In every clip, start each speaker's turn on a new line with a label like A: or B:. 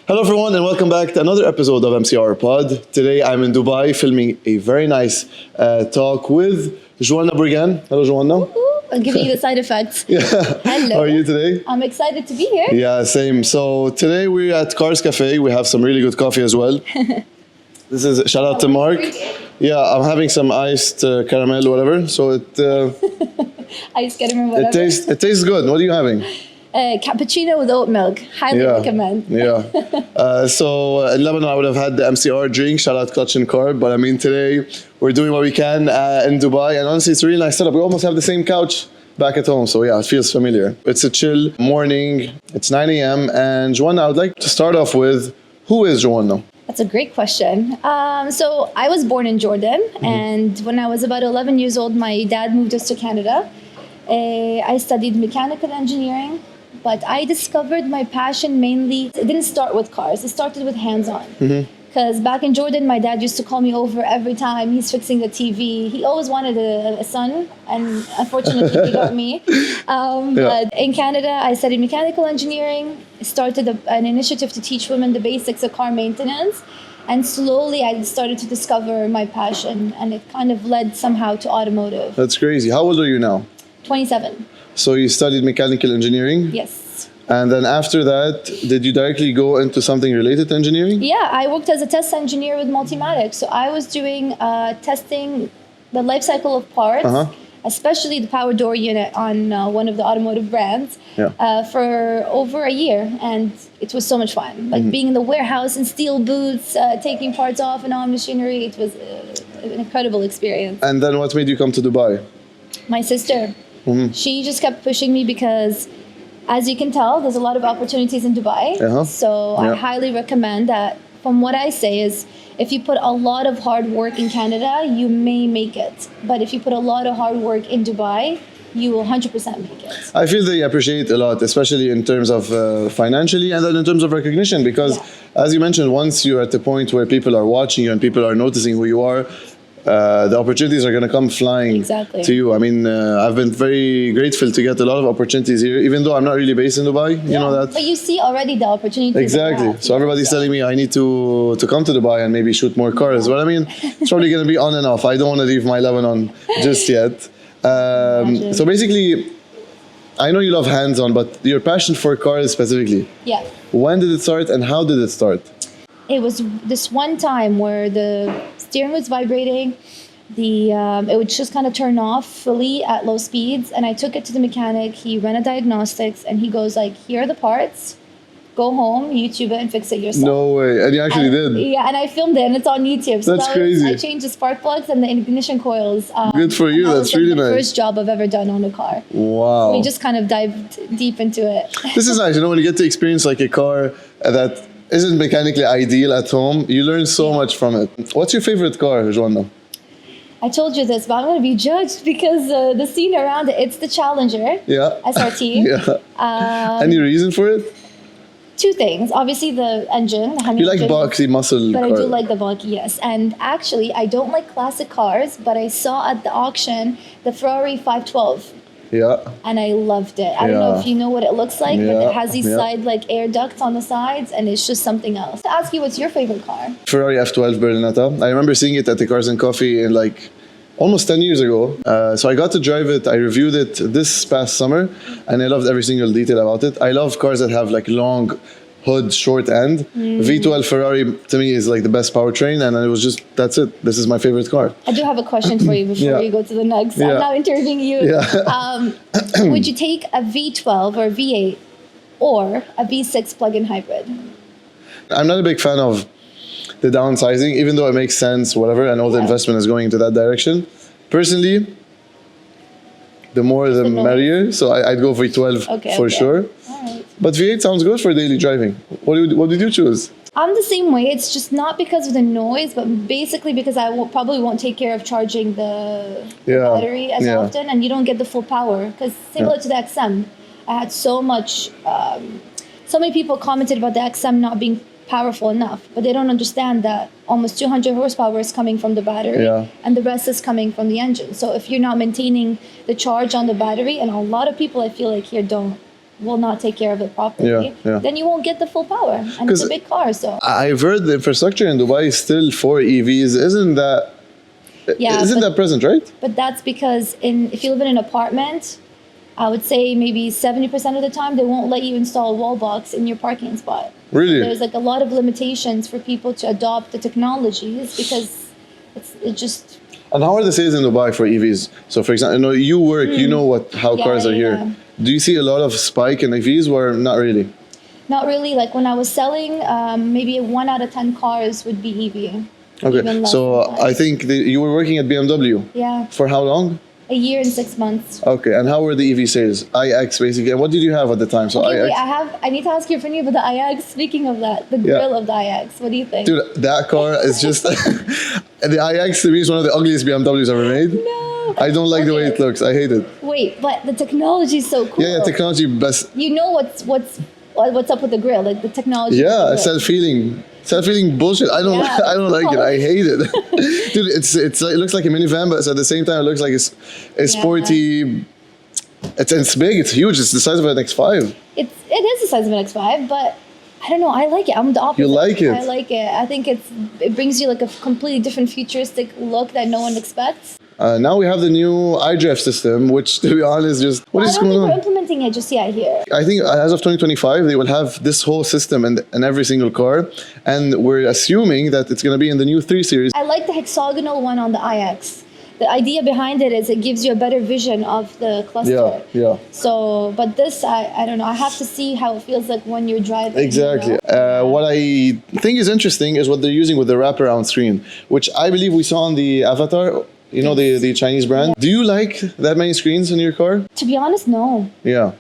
A: Hello everyone and welcome back to another episode of MCR Pod. Today I'm in Dubai filming a very nice talk with Jowana Burgan. Hello Jowana.
B: I'm giving you the side effects.
A: Yeah.
B: Hello.
A: How are you today?
B: I'm excited to be here.
A: Yeah, same. So today we're at Cars Cafe. We have some really good coffee as well. This is shout out to Mark. Yeah, I'm having some iced caramel, whatever. So
B: Iced caramel, whatever.
A: it tastes good. What are you having?
B: Cappuccino with oat milk. Highly recommend.
A: Yeah. So in Lebanon, I would have had the MCR drink. Shout out Clutch and Carb. But I mean, today we're doing what we can in Dubai. And honestly, it's a really nice setup. We almost have the same couch back at home. So yeah, it feels familiar. It's a chill morning. It's 9 a.m. And Joanna, I would like to start off with, who is Joanna?
B: That's a great question. So I was born in Jordan. And when I was about 11 years old, my dad moved us to Canada. I studied mechanical engineering. But I discovered my passion mainly, it didn't start with cars, it started with hands-on. Because back in Jordan, my dad used to call me over every time he's fixing the TV. He always wanted a son, and unfortunately he got me. But in Canada, I studied mechanical engineering, started an initiative to teach women the basics of car maintenance. And slowly I started to discover my passion, and it kind of led somehow to automotive.
A: That's crazy. How old are you now?
B: 27.
A: So you studied mechanical engineering?
B: Yes.
A: And then after that, did you directly go into something related to engineering?
B: Yeah, I worked as a test engineer with Multimatic. So I was doing testing the life cycle of parts, especially the power door unit on one of the automotive brands for over a year. And it was so much fun. Like being in the warehouse in steel boots, taking parts off and on machinery. It was an incredible experience.
A: And then what made you come to Dubai?
B: My sister. She just kept pushing me because, as you can tell, there's a lot of opportunities in Dubai. So I highly recommend that. From what I say is, if you put a lot of hard work in Canada, you may make it. But if you put a lot of hard work in Dubai, you will 100% make it.
A: I feel they appreciate a lot, especially in terms of financially and then in terms of recognition. Because as you mentioned, once you're at the point where people are watching you and people are noticing who you are, the opportunities are going to come flying to you. I mean, I've been very grateful to get a lot of opportunities here, even though I'm not really based in Dubai. You know that.
B: But you see already the opportunities.
A: Exactly. So everybody's telling me I need to come to Dubai and maybe shoot more cars. But I mean, it's probably going to be on and off. I don't want to leave my Lebanon just yet. So basically, I know you love hands-on, but your passion for cars specifically.
B: Yeah.
A: When did it start and how did it start?
B: It was this one time where the steering was vibrating, it would just kind of turn off fully at low speeds, and I took it to the mechanic. He ran a diagnostics, and he goes like, "Here are the parts. Go home, YouTube it, and fix it yourself."
A: No way, and you actually did?
B: Yeah, and I filmed it, and it's on YouTube. So
A: that's crazy.
B: I changed the spark plugs and the ignition coils.
A: Good for you. That's really nice.
B: First job I've ever done on a car.
A: Wow.
B: So we just kind of dived deep into it.
A: This is nice. You know, when you get to experience like a car that isn't mechanically ideal at home, you learn so much from it. What's your favorite car, Joanna?
B: I told you this, but I'm going to be judged because the scene around it, it's the Challenger SRT.
A: Any reason for it?
B: Two things. Obviously, the engine.
A: You like boxy muscle
B: But
A: car.
B: I do like the bulky, yes. And actually, I don't like classic cars, but I saw at the auction the Ferrari 512.
A: Yeah.
B: And I loved it. I don't know if you know what it looks like, but it has these side like air ducts on the sides, and it's just something else. To ask you, what's your favorite car?
A: Ferrari F12 Berlinetta. I remember seeing it at the Cars and Coffee in like almost 10 years ago. So I got to drive it. I reviewed it this past summer, and I loved every single detail about it. I love cars that have like long hood, short end. V12 Ferrari to me is like the best powertrain, and it was just, that's it. This is my favorite car.
B: I do have a question for you before you go to the next. I'm now interviewing you. Would you take a V12 or V8 or a V6 plug-in hybrid?
A: I'm not a big fan of the downsizing, even though it makes sense, whatever, and all the investment is going into that direction. Personally, the more the merrier. So I'd go V12 for sure.
B: All right.
A: But V8 sounds good for daily driving. What did you choose?
B: I'm the same way. It's just not because of the noise, but basically because probably won't take care of charging the battery as often, and you don't get the full power. Because similar to the XM, I had so many people commented about the XM not being powerful enough, but they don't understand that almost 200 horsepower is coming from the battery and the rest is coming from the engine. So if you're not maintaining the charge on the battery, and a lot of people I feel like here don't, will not take care of it properly, then you won't get the full power. And it's a big car, so.
A: I've heard the infrastructure in Dubai is still for EVs. Isn't that present, right?
B: But that's because if you live in an apartment, I would say maybe 70% of the time they won't let you install a wall box in your parking spot.
A: Really?
B: There's like a lot of limitations for people to adopt the technologies because it just.
A: And how are the sales in Dubai for EVs? So, for example, I know you work, you know how cars are here. Do you see a lot of spike in EVs or not really?
B: Not really. Like when I was selling, maybe 1 out of 10 cars would be EV.
A: Okay, so I think you were working at BMW.
B: Yeah.
A: For how long?
B: A year and 6 months.
A: Okay, and how were the EV sales? iX basically. And what did you have at the time? So
B: okay,
A: iX.
B: Wait, I need to ask your opinion about the iX. Speaking of that, the grill of the iX. What do you think?
A: Dude, that car is just the iX to me is one of the ugliest BMWs ever made.
B: No.
A: I don't like the way it looks. I hate it.
B: Wait, but the technology is so cool.
A: Yeah, technology best.
B: You know what's up with the grill, like the technology.
A: Yeah, self-feeling bullshit. I don't like it. I hate it. Dude, it looks like a minivan, but at the same time it looks like a sporty. It's big. It's huge. It's the size of an X5.
B: It is the size of an X5, but I don't know. I like it. I'm the opposite.
A: You like it?
B: I like it. I think it brings you like a completely different futuristic look that no one expects.
A: Now we have the new iDrive system, which, to be honest, just what is going on?
B: I don't think we're implementing it just yet here.
A: I think as of 2025, they will have this whole system in every single car, and we're assuming that it's going to be in the new 3 Series.
B: I like the hexagonal one on the iX. The idea behind it is it gives you a better vision of the cluster.
A: Yeah.
B: So, but this, I don't know. I have to see how it feels like when you're driving.
A: Exactly. What I think is interesting is what they're using with the wraparound screen, which I believe we saw on the Avatar. You know, the Chinese brand. Do you like that many screens in your car?
B: To be honest, no.
A: Yeah.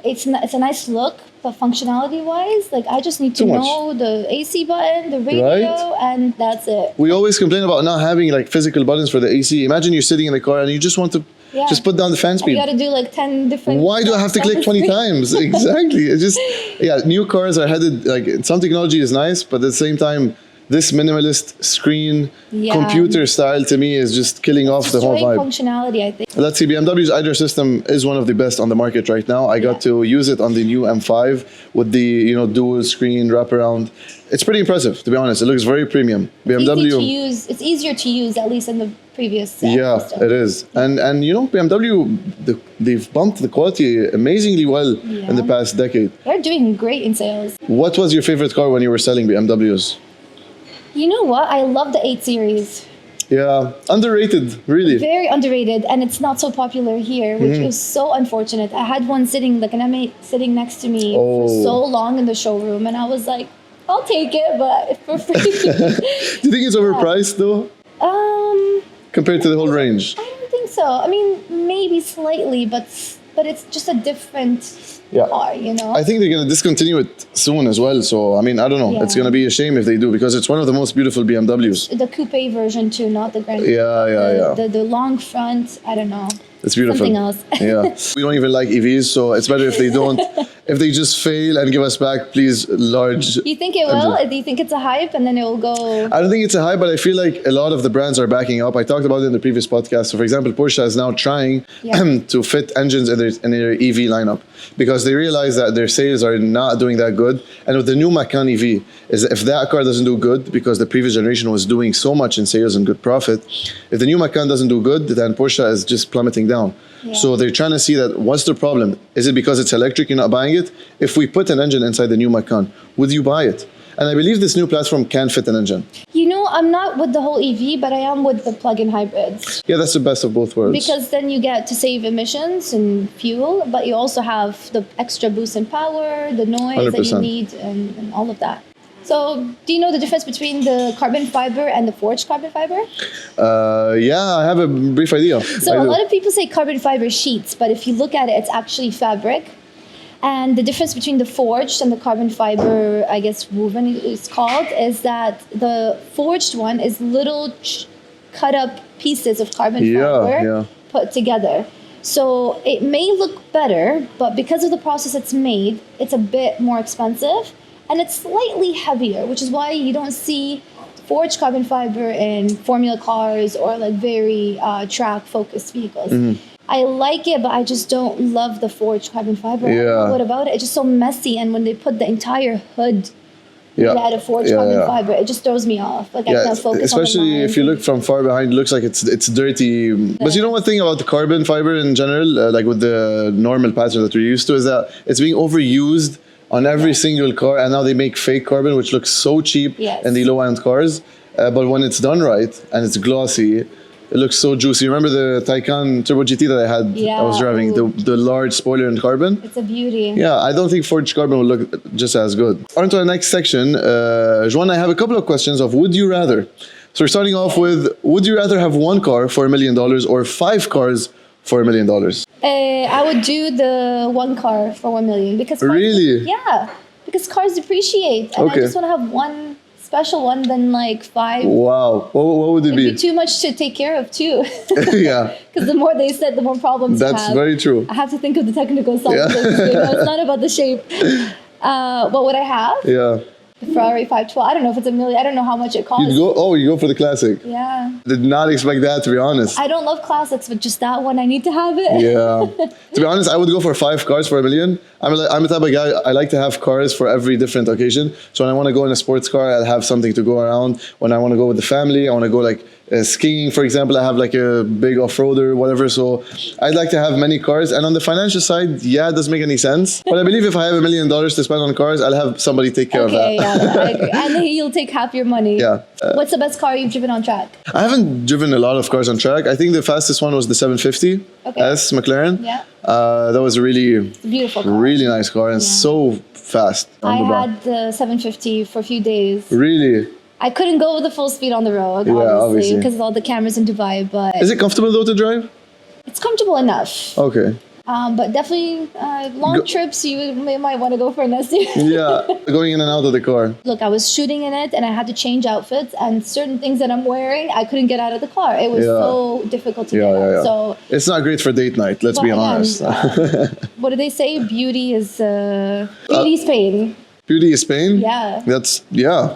B: It's a nice look, but functionality-wise, like I just need to know the AC button, the radio, and that's it.
A: We always complain about not having like physical buttons for the AC. Imagine you're sitting in the car and you just want to just put down the fan speed.
B: You got to do like 10 different.
A: Why do I have to click 20 times? Exactly. It's just new cars are headed like some technology is nice, but at the same time, this minimalist screen computer style to me is just killing off the whole vibe.
B: Functionality, I think.
A: Let's see, BMW's iDrive system is one of the best on the market right now. I got to use it on the new M5 with the dual screen wraparound. It's pretty impressive, to be honest. It looks very premium. BMW.
B: It's easier to use, at least in the previous system.
A: It is. And BMW, they've bumped the quality amazingly well in the past decade.
B: They're doing great in sales.
A: What was your favorite car when you were selling BMWs?
B: You know what? I love the 8 Series.
A: Yeah, underrated, really.
B: Very underrated, and it's not so popular here, which is so unfortunate. I had one sitting, like an M8 sitting next to me for so long in the showroom, and I was like, I'll take it, but for free.
A: Do you think it's overpriced though? Compared to the whole range?
B: I don't think so. I mean, maybe slightly, but it's just a different car,
A: I think they're going to discontinue it soon as well. So, I mean, I don't know. It's going to be a shame if they do because it's one of the most beautiful BMWs.
B: The coupe version too, not the Grand. The long front, I don't know.
A: It's beautiful.
B: Something else.
A: We don't even like EVs, so it's better if they don't. If they just fail and give us back, please, large.
B: You think it will? Do you think it's a hype and then it will go?
A: I don't think it's a hype, but I feel like a lot of the brands are backing up. I talked about it in the previous podcast. So, for example, Porsche is now trying to fit engines in their EV lineup because they realize that their sales are not doing that good. And with the new Macan EV, is if that car doesn't do good because the previous generation was doing so much in sales and good profit, if the new Macan doesn't do good, then Porsche is just plummeting down. So they're trying to see that what's the problem? Is it because it's electric you're not buying it? If we put an engine inside the new Macan, would you buy it? And I believe this new platform can fit an engine. I'm not with the whole EV, but I am with the plug-in hybrids. Yeah, that's the best of both worlds.
B: Because then you get to save emissions and fuel, but you also have the extra boost in power, the noise 100%. That you need, and all of that. So, do you know the difference between the carbon fiber and the forged carbon fiber?
A: I have a brief idea.
B: So, a lot of people say carbon fiber sheets, but if you look at it, it's actually fabric. And the difference between the forged and the carbon fiber, I guess woven is called, is that the forged one is little cut up pieces of carbon fiber put together. So, it may look better, but because of the process it's made, it's a bit more expensive. And it's slightly heavier, which is why you don't see forged carbon fiber in formula cars or like very track-focused vehicles. I like it, but I just don't love the forged carbon fiber. I don't
A: Yeah.
B: know what about it? It's just so messy, and when they put the entire hood
A: Yeah.
B: that had a forged carbon fiber, it just throws me off. Like I
A: Yeah,
B: can't focus.
A: especially
B: on the
A: if you look from far behind, it looks like it's dirty. But you know one thing about the carbon fiber in general, like with the normal pattern that we're used to, is that it's being overused on every single car, and now they make fake carbon, which looks so cheap
B: Yes.
A: in the low-end cars. But when it's done right and it's glossy, it looks so juicy. Remember the Taycan Turbo GT that I was driving, the large spoiler in carbon?
B: It's a beauty.
A: Yeah, I don't think forged carbon will look just as good. On to the next section. Joanna, I have a couple of questions of would you rather. So we're starting off with, would you rather have one car for $1 million or 5 cars for $1 million?
B: I would do the one car for 1 million because cars,
A: Really?
B: Yeah, because cars depreciate, and
A: Okay.
B: I just want to have one special one than like 5.
A: Wow. What would it
B: It'd be
A: be?
B: too much to take care of too.
A: Yeah,
B: Because the more they said, the more problems you
A: that's
B: have.
A: very true.
B: I have to think of the technical side of
A: Yeah.
B: things. You know, it's not about the shape. What would I have?
A: Yeah.
B: The Ferrari 512. I don't know if it's $1 million. I don't know how much it costs.
A: You go for the classic.
B: Yeah.
A: Did not expect that, to be honest.
B: I don't love classics, but just that one, I need to have it.
A: Yeah. To be honest, I would go for 5 cars for $1 million. I'm the type of guy, I like to have cars for every different occasion. So when I want to go in a sports car, I'll have something to go around. When I want to go with the family, I want to go like skiing, for example, I have like a big off-roader, whatever. So I'd like to have many cars. And on the financial side, yeah, it doesn't make any sense. But I believe if I have $1 million to spend on cars, I'll have somebody take care of that.
B: Okay, yeah, I agree. And he'll take half your money.
A: Yeah.
B: What's the best car you've driven on track?
A: I haven't driven a lot of cars on track. I think the fastest one was the 750 S McLaren.
B: Yeah.
A: That was a really,
B: It's a beautiful car.
A: really nice car and so fast on
B: I
A: the back.
B: had the 750 for a few days.
A: Really?
B: I couldn't go with the full speed on the road,
A: Yeah,
B: obviously,
A: obviously.
B: because of all the cameras in Dubai, but
A: Is it comfortable though to drive?
B: it's comfortable enough.
A: Okay.
B: But definitely long trips, you might want to go for an SUV.
A: Yeah, going in and out of the car.
B: Look, I was shooting in it and I had to change outfits, and certain things that I'm wearing, I couldn't get out of the car. It was
A: Yeah.
B: so difficult to
A: Yeah,
B: get
A: yeah,
B: out.
A: yeah.
B: So,
A: It's not great for date night, let's be
B: but again,
A: honest.
B: what do they say? Beauty is beauty's pain.
A: Beauty is pain?
B: Yeah.
A: That's, yeah.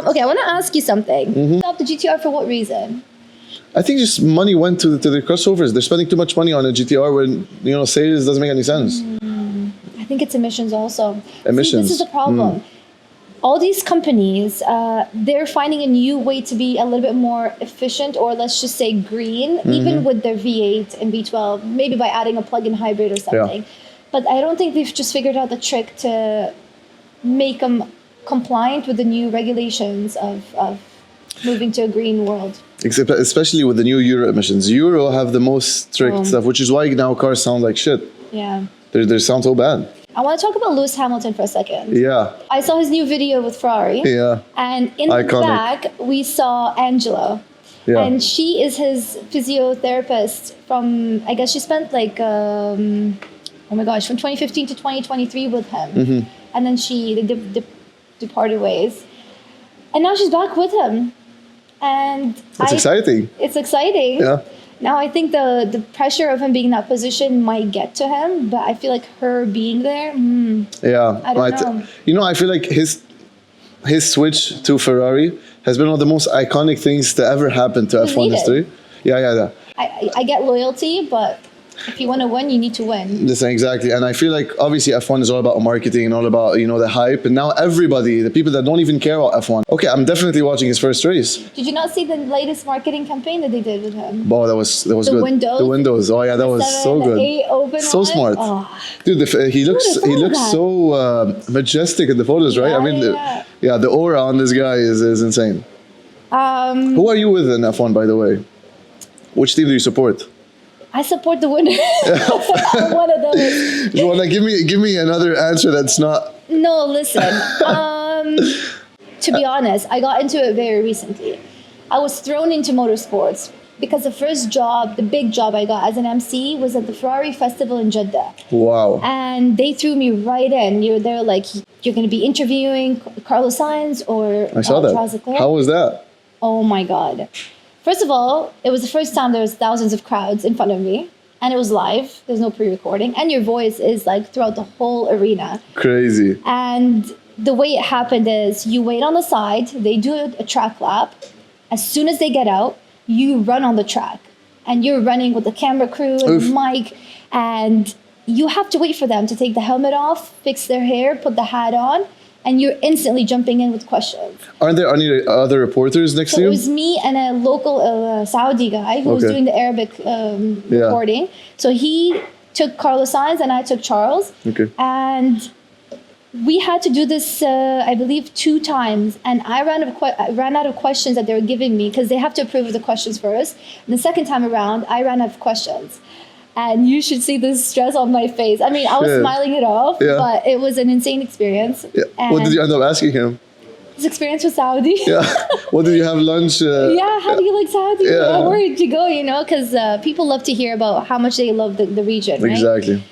B: Okay, I want to ask you something.
A: Mm-hmm.
B: Stop the GTR for what reason?
A: I think just money went to the crossovers. They're spending too much money on a GTR when, sales doesn't make any sense.
B: I think it's emissions also.
A: Emissions.
B: See, this is the problem. All these companies, they're finding a new way to be a little bit more efficient, or let's just say green, even with their V8 and V12, maybe by adding a plug-in hybrid or something. But I don't think they've just figured out the trick to make them compliant with the new regulations of moving to a green world.
A: Except, especially with the new Euro emissions. Euro have the most strict stuff, which is why now cars sound like shit.
B: Yeah.
A: They sound so bad.
B: I want to talk about Lewis Hamilton for a second.
A: Yeah,
B: I saw his new video with Ferrari.
A: yeah,
B: And in the
A: Iconic.
B: back, we saw Angela.
A: yeah.
B: And she is his physiotherapist from, I guess she spent like, oh my gosh, from 2015 to 2023 with him.
A: Mm-hmm.
B: And then they departed ways. And now she's back with him. And
A: It's exciting.
B: It's exciting.
A: Yeah.
B: Now I think the pressure of him being in that position might get to him, but I feel like her being there,
A: Yeah,
B: I don't know.
A: I feel like his switch to Ferrari has been one of the most iconic things to ever happen to
B: was
A: F1
B: needed.
A: history. Yeah.
B: I get loyalty, but if you want to win, you need to win.
A: Listen, exactly. And I feel like obviously F1 is all about marketing and all about, the hype. And now everybody, the people that don't even care about F1. Okay, I'm definitely watching his first race.
B: Did you not see the latest marketing campaign that they did with him?
A: Wow, that was
B: The
A: good.
B: windows?
A: The windows. Oh yeah, that was
B: 7,
A: so good.
B: 8 open
A: So
B: one?
A: smart.
B: Oh.
A: Dude, he looks
B: Who would've thought
A: so majestic in the photos, right?
B: Yeah,
A: I mean,
B: yeah.
A: the aura on this guy is insane. Who are you with in F1, by the way? Which team do you support?
B: I support the winner. I'm one of those.
A: Joanna, give me another answer that's not.
B: No, listen. To be honest, I got into it very recently. I was thrown into motorsports because the first job, the big job I got as an MC was at the Ferrari Festival in Jeddah.
A: Wow.
B: And they threw me right in. They're like, you're going to be interviewing Carlos Sainz or
A: I saw
B: Charles
A: that.
B: Leclerc.
A: How was that?
B: Oh my God. First of all, it was the first time there was thousands of crowds in front of me, and it was live. There's no pre-recording, and your voice is like throughout the whole arena.
A: Crazy.
B: And the way it happened is you wait on the side, they do a track lap. As soon as they get out, you run on the track. and you're running with the camera crew and the mic, and you have to wait for them to take the helmet off, fix their hair, put the hat on, and you're instantly jumping in with questions.
A: Aren't there any other reporters next
B: So
A: to
B: it
A: you?
B: was me and a local Saudi guy who was
A: Okay.
B: doing the Arabic reporting. So he took Carlos Sainz and I took Charles.
A: Okay.
B: And we had to do this, I believe, 2 times. And I ran out of questions that they were giving me because they have to approve of the questions first. And the second time around, I ran out of questions. And you should see the stress on my face. I mean, I was
A: Shit.
B: smiling it off,
A: Yeah.
B: but it was an insane experience.
A: Yeah.
B: And
A: What did you end up asking him?
B: his experience with Saudi.
A: Yeah. What did you have lunch?
B: Yeah, how do you like Saudi?
A: Yeah.
B: Where did you go? You know, because people love to hear about how much they love the region, right?
A: Exactly.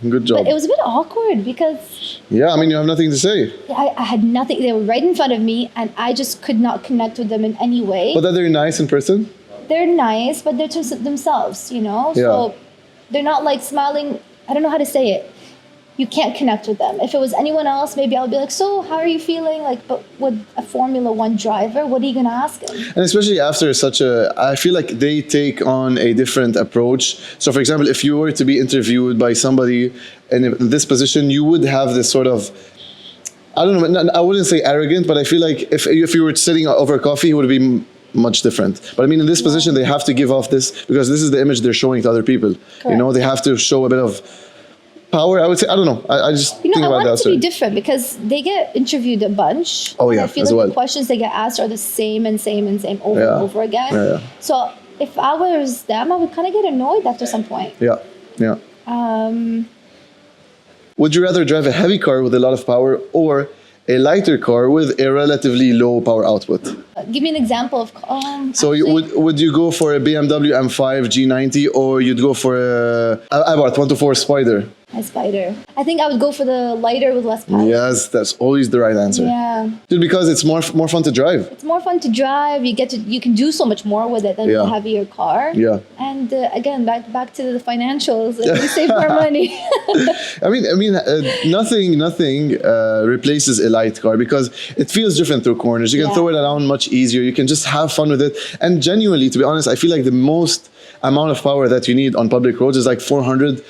A: Good job.
B: But it was a bit awkward because
A: Yeah, I mean, you have nothing to say.
B: I had nothing. They were right in front of me, and I just could not connect with them in any way.
A: But that they're nice in person?
B: They're nice, but they're to themselves, you know?
A: Yeah.
B: So they're not like smiling. I don't know how to say it. You can't connect with them. If it was anyone else, maybe I would be like, so how are you feeling? Like, but with a Formula One driver, what are you going to ask him?
A: And especially after I feel like they take on a different approach. So, for example, if you were to be interviewed by somebody in this position, you would have this sort of, I don't know, I wouldn't say arrogant, but I feel like if you were sitting over coffee, it would be much different. But I mean, in this position, they have to give off this because this is the image they're showing to other people. You know, they have to show a bit of power, I would say. I don't know. I just
B: You know,
A: think
B: I
A: about
B: want
A: that.
B: it to be different because they get interviewed a bunch.
A: Oh,
B: and
A: yeah,
B: I feel
A: as
B: like
A: well.
B: the questions they get asked are the same and same and same over and over again.
A: Yeah.
B: So if I was them, I would kind of get annoyed after some point.
A: Yeah. Would you rather drive a heavy car with a lot of power or a lighter car with a relatively low power output?
B: Give me an example of.
A: So would you go for a BMW M5 G90 or you'd go for a Abarth 124 Spider?
B: My Spider. I think I would go for the lighter with less power.
A: Yes, that's always the right answer.
B: Yeah.
A: Dude, because it's more fun to drive.
B: It's more fun to drive. You can do so much more with it than a heavier car.
A: Yeah.
B: And again, back to the financials. We save more money.
A: I mean, nothing replaces a light car because it feels different through corners. You can throw it around much easier. You can just have fun with it. And genuinely, to be honest, I feel like the most amount of power that you need on public roads is like 500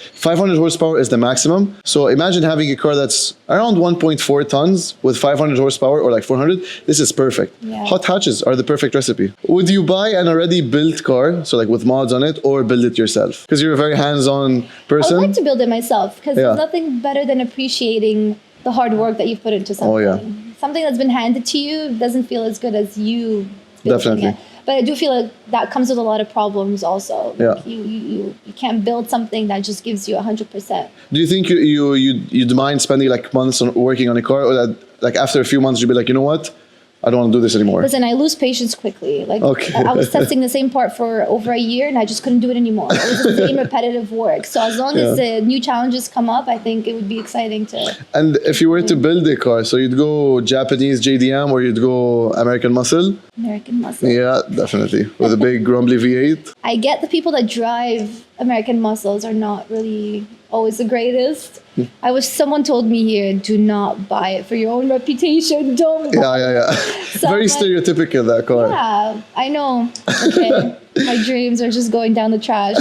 A: horsepower is the maximum. So imagine having a car that's around 1.4 tons with 500 horsepower or like 400. This is perfect.
B: Yeah.
A: Hot hatches are the perfect recipe. Would you buy an already built car, so like with mods on it, or build it yourself? Because you're a very hands-on person.
B: I would like to build it myself because there's nothing better than appreciating the hard work that you've put into something.
A: Oh, yeah.
B: Something that's been handed to you doesn't feel as good as you building
A: Definitely.
B: it. But I do feel like that comes with a lot of problems also.
A: Yeah.
B: Like you can't build something that just gives you 100%.
A: Do you think you'd mind spending like months on working on a car, or that like after a few months you'd be like, you know what, I don't want to do this anymore?
B: Listen, I lose patience quickly. Like
A: Okay.
B: I was testing the same part for over a year and I just couldn't do it anymore. It was the same repetitive work. So as long as new challenges come up, I think it would be exciting to.
A: And if you were to build a car, so you'd go Japanese JDM or you'd go American Muscle?
B: American Muscle.
A: Yeah, definitely. With a big grumbly V8.
B: I get the people that drive American Muscles are not really always the greatest. I wish someone told me here, do not buy it for your own reputation. Don't buy it.
A: Yeah.
B: So
A: Very
B: I'm like,
A: stereotypical, that car.
B: Yeah, I know. Okay. My dreams are just going down the trash.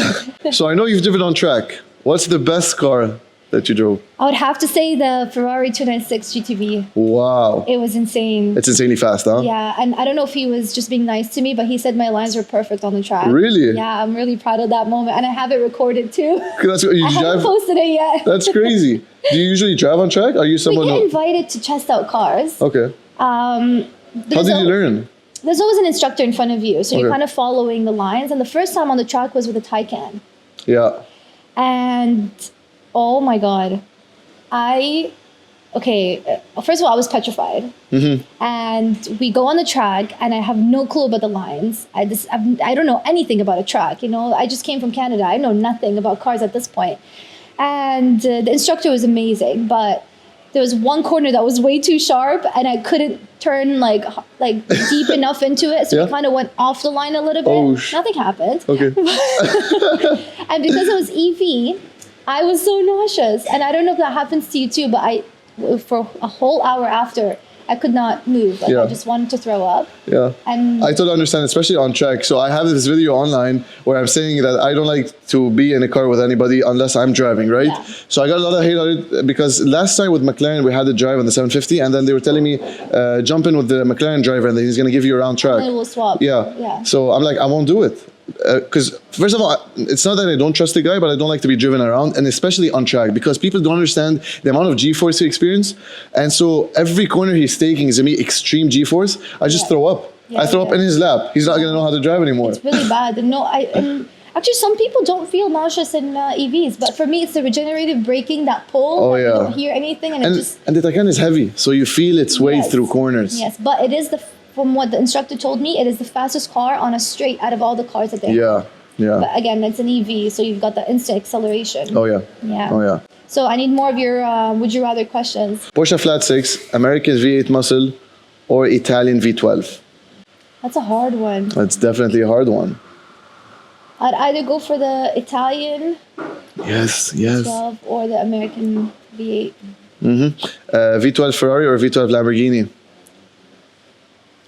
A: So I know you've driven on track. What's the best car that you drove?
B: I would have to say the Ferrari 296 GTV.
A: Wow.
B: It was insane.
A: It's insanely fast, huh?
B: Yeah, and I don't know if he was just being nice to me, but he said my lines were perfect on the track.
A: Really?
B: Yeah, I'm really proud of that moment, and I have it recorded too.
A: That's what you
B: I haven't
A: drive.
B: posted it yet.
A: That's crazy. Do you usually drive on track? Are you
B: We
A: someone
B: get
A: who...
B: invited to test out cars.
A: Okay. How did you learn?
B: There's always an instructor in front of you, so you're
A: Okay.
B: kind of following the lines. And the first time on the track was with a Taycan.
A: Yeah.
B: And oh my God, first of all, I was petrified. And we go on the track and I have no clue about the lines. I don't know anything about a track, you know. I just came from Canada. I know nothing about cars at this point. And the instructor was amazing, but there was one corner that was way too sharp and I couldn't turn like deep enough into it. So we kind of went off the line a little bit. Nothing happened.
A: Okay.
B: And because it was EV, I was so nauseous. And I don't know if that happens to you too, but for a whole hour after, I could not move. Like,
A: Yeah.
B: I just wanted to throw up.
A: Yeah.
B: And
A: I totally understand, especially on track. So I have this video online where I'm saying that I don't like to be in a car with anybody unless I'm driving, right?
B: Yeah.
A: So I got a lot of hate on it because last time with McLaren we had a drive on the 750, and then they were telling me jump in with the McLaren driver and then he's gonna give you around track.
B: then we'll swap.
A: Yeah.
B: Yeah.
A: So I'm like, I won't do it. Because first of all, it's not that I don't trust the guy, but I don't like to be driven around, and especially on track, because people don't understand the amount of G-force he experience, and so every corner he's taking is me extreme G-force. I just
B: Yeah.
A: throw up.
B: Yeah,
A: I throw up
B: yeah.
A: in his lap. He's not gonna know how to drive anymore.
B: It's really bad. And actually, some people don't feel nauseous in EVs, but for me, it's the regenerative braking that pull.
A: Oh,
B: that
A: yeah.
B: You don't hear anything, and it just
A: And the Taycan is heavy, so you feel its weight
B: Yes.
A: through corners.
B: yes. But it is from what the instructor told me, it is the fastest car on a straight out of all the cars that they have.
A: Yeah, yeah.
B: But again, it's an EV, so you've got the instant acceleration.
A: Oh yeah.
B: Yeah.
A: Oh yeah.
B: So I need more of your would you rather questions.
A: Porsche Flat 6, American V8 muscle, or Italian V12.
B: That's a hard one.
A: That's definitely a hard one.
B: I'd either go for the Italian
A: Yes, yes.
B: 12 or the American V8.
A: V12 Ferrari or V12 Lamborghini?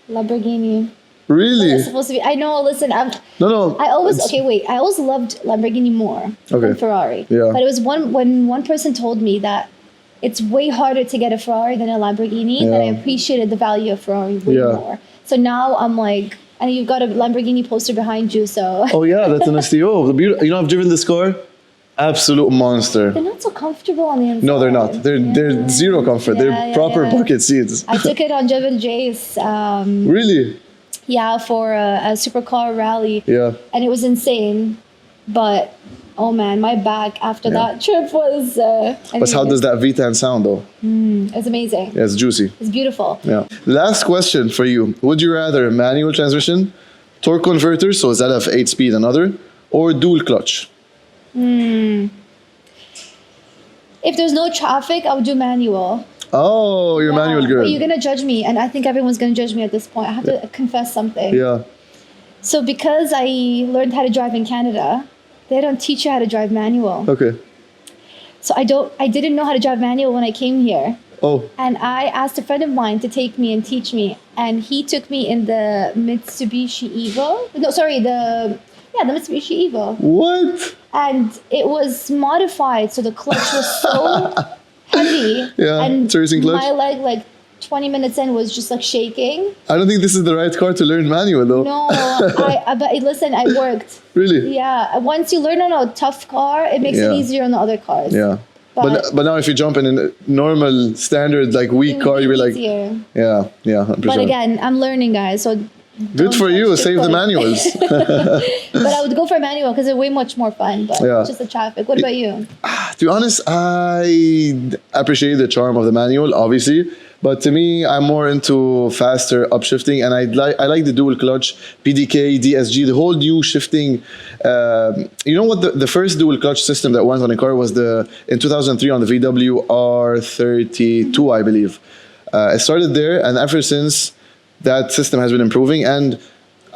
B: Lamborghini.
A: Really?
B: It's supposed to be. I know. Listen, I
A: No.
B: always
A: it's-
B: okay. Wait, I always loved Lamborghini more
A: Okay.
B: than Ferrari.
A: Yeah.
B: But it was when one person told me that it's way harder to get a Ferrari than a Lamborghini, and I
A: Yeah.
B: appreciated the value of Ferrari way
A: Yeah.
B: more. So now I'm like, and you've got a Lamborghini poster behind you, so
A: Oh yeah, that's an STO. You know, I've driven this car. Absolute monster.
B: they're not so comfortable on the inside.
A: No, they're not. They're zero comfort.
B: Yeah,
A: They're
B: yeah,
A: proper
B: yeah.
A: bucket seats.
B: I took it on Jebel Jay's,
A: Really?
B: yeah, for a supercar rally.
A: Yeah.
B: And it was insane. But oh man, my back after that trip was.
A: But how does that V10 sound though?
B: It was amazing.
A: Yeah, it's juicy.
B: It's beautiful.
A: Yeah. Last question for you. Would you rather manual transmission, torque converter, so instead of 8-speed another, or dual clutch?
B: If there's no traffic, I would do manual.
A: Oh, you're a manual girl.
B: But you're gonna judge me, and I think everyone's gonna judge me at this point. I have to confess something.
A: Yeah.
B: So because I learned how to drive in Canada, they don't teach you how to drive manual.
A: Okay.
B: So I didn't know how to drive manual when I came here.
A: Oh,
B: And I asked a friend of mine to take me and teach me. And he took me in the Mitsubishi Evo. No, sorry, the Mitsubishi Evo.
A: what?
B: And it was modified, so the clutch was so heavy.
A: Yeah,
B: and
A: it's a racing clutch.
B: my leg, like 20 minutes in, was just like shaking.
A: I don't think this is the right car to learn manual though.
B: No, but listen, I worked.
A: Really?
B: Yeah, once you learn on a tough car, it makes
A: Yeah.
B: it easier on the other cars.
A: Yeah.
B: But,
A: But now if you jump in a normal, standard, like weak
B: it
A: car,
B: would
A: you'll
B: be
A: be like,
B: easier.
A: yeah, 100%.
B: But again, I'm learning, guys. So
A: Good
B: don't
A: for
B: judge
A: you,
B: too
A: save the
B: quick.
A: manuals.
B: But I would go for a manual because they're way much more fun. But
A: Yeah.
B: just the traffic. What about you?
A: To be honest, I appreciate the charm of the manual, obviously. But to me, I'm more into faster upshifting, and I like the dual clutch, PDK, DSG, the whole new shifting. You know what? The first dual clutch system that went on a car was in 2003 on the VW R32, I believe. It started there, and ever since, that system has been improving. And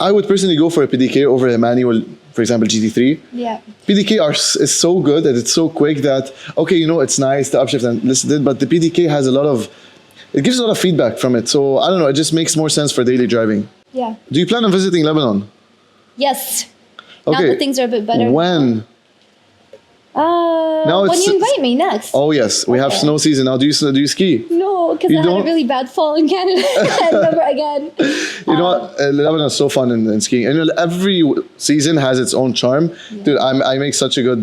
A: I would personally go for a PDK over a manual, for example, GT3.
B: Yeah.
A: PDK is so good that it's so quick that, okay, you know, it's nice, the upshift and listed, but the PDK has it gives a lot of feedback from it. So I don't know, it just makes more sense for daily driving.
B: Yeah.
A: Do you plan on visiting Lebanon?
B: Yes. Now
A: Okay.
B: that things are a bit better.
A: When? Now
B: When
A: it's-
B: you invite me next.
A: Oh yes, we have
B: Okay.
A: snow season now. Do you ski?
B: No, because
A: You
B: I had
A: don't?
B: a really bad fall in Canada. Never again.
A: You know what? Lebanon is so fun in skiing, and every season has its own charm. Dude, I make such a good.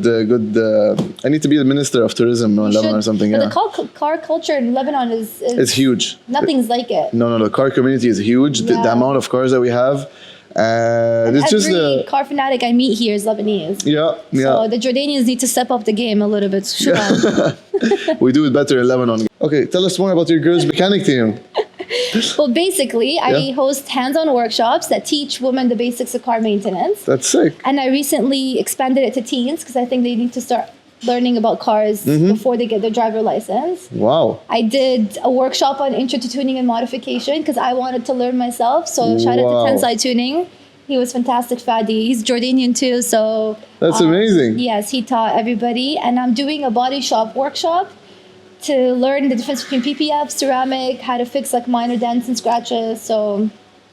A: I need to be the minister of tourism in Lebanon or something.
B: But
A: Yeah,
B: the car culture in Lebanon is
A: it's huge.
B: nothing's like it.
A: No, the car community is huge. The
B: Yeah.
A: amount of cars that we have, it's just
B: Every car fanatic I meet here is Lebanese.
A: yeah.
B: So the Jordanians need to step up the game a little bit. Sure.
A: We do it better in Lebanon. Okay, tell us more about your girls' mechanic team.
B: Well, basically, I
A: Yeah.
B: host hands-on workshops that teach women the basics of car maintenance.
A: That's sick.
B: And I recently expanded it to teens because I think they need to start learning about cars
A: Mm-hmm.
B: before they get their driver license.
A: Wow.
B: I did a workshop on intro to tuning and modification because I wanted to learn myself. So shout out
A: Wow.
B: to Tensai Tuning. He was fantastic, Fadi. He's Jordanian too. So
A: That's amazing.
B: yes, he taught everybody. And I'm doing a body shop workshop to learn the difference between PPF, ceramic, how to fix like minor dents and scratches. So,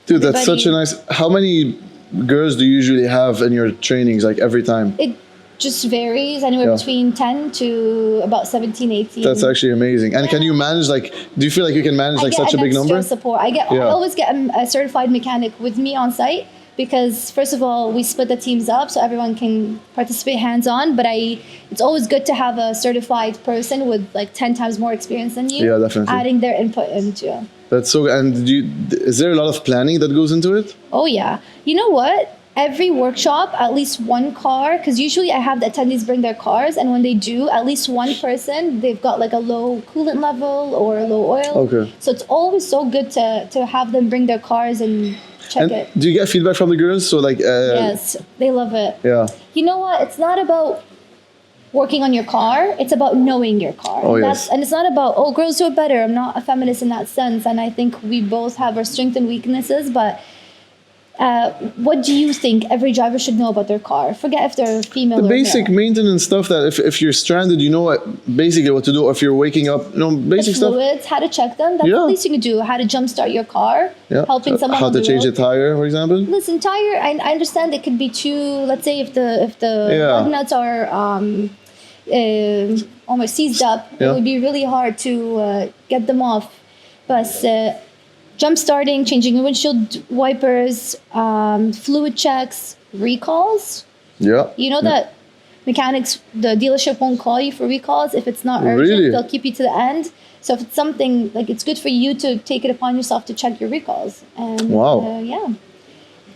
A: Dude, that's
B: everybody-
A: such a nice. How many girls do you usually have in your trainings, like every time?
B: It just varies anywhere
A: Yeah.
B: between 10 to about 17, 18.
A: That's actually amazing. And can you manage, like, do you feel like you can manage like
B: I get
A: such a
B: an
A: big
B: extra
A: number?
B: support. I
A: Yeah.
B: always get a certified mechanic with me on site because first of all, we split the teams up so everyone can participate hands-on. But it's always good to have a certified person with like 10 times more experience than you.
A: Yeah, definitely.
B: Adding their input into.
A: That's so. And is there a lot of planning that goes into it?
B: Oh yeah. You know what? Every workshop, at least one car, because usually I have the attendees bring their cars, and when they do, at least one person, they've got like a low coolant level or low oil.
A: Okay.
B: So it's always so good to have them bring their cars and check
A: And
B: it.
A: do you get feedback from the girls? So like,
B: Yes, they love it.
A: yeah.
B: You know what? It's not about working on your car. It's about knowing your car.
A: Oh,
B: And
A: yes.
B: and it's not about, oh, girls do it better. I'm not a feminist in that sense. And I think we both have our strengths and weaknesses. But what do you think every driver should know about their car? Forget if they're female
A: The
B: or
A: basic
B: male.
A: maintenance stuff that if you're stranded, you know basically what to do. Or if you're waking up, you know,
B: The
A: basic stuff.
B: fluids, how to check them. That's
A: Yeah.
B: the least you can do. How to jumpstart your car.
A: Yeah.
B: Helping someone
A: How
B: on
A: to
B: the
A: change
B: road.
A: a tire, for example.
B: Listen, tire. I understand it could be too. Let's say if the
A: Yeah.
B: lug nuts are almost seized up,
A: Yeah.
B: it would be really hard to get them off. But jump starting, changing windshield wipers, fluid checks, recalls.
A: Yeah.
B: You know that mechanics, the dealership won't call you for recalls if it's not urgent.
A: Really?
B: They'll keep you to the end. So if it's something like, it's good for you to take it upon yourself to check your recalls. And
A: Wow.
B: yeah.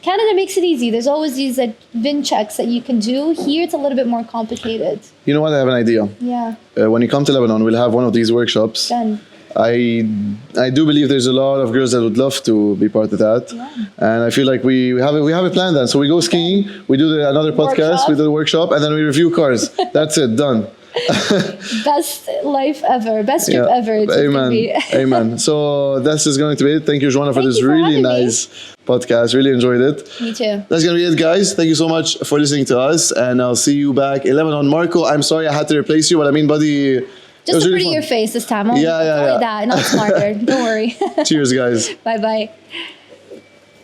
B: Canada makes it easy. There's always these like VIN checks that you can do. Here it's a little bit more complicated.
A: You know what? I have an idea.
B: Yeah.
A: When you come to Lebanon, we'll have one of these workshops.
B: Done.
A: I do believe there's a lot of girls that would love to be part of that,
B: Yeah.
A: and I feel like we have a plan then. So we go skiing, we do another podcast,
B: Workshop.
A: we do the workshop, and then we review cars. That's it, done.
B: Best life ever. Best trip ever. It's just
A: Amen.
B: gonna be.
A: Amen. So that's just going to be it. Thank you, Jowana, for
B: Thank
A: this
B: you for
A: really
B: having me.
A: nice podcast. Really enjoyed it.
B: Me too.
A: That's going to be it, guys. Thank you so much for listening to us, and I'll see you back in Lebanon. Marco, I'm sorry I had to replace you, but I mean, buddy. it
B: Just
A: was
B: to
A: really
B: pretty
A: fun.
B: your face this time.
A: Yeah, yeah,
B: Only
A: yeah.
B: that, not smarter. Don't worry.
A: Cheers, guys.
B: Bye bye.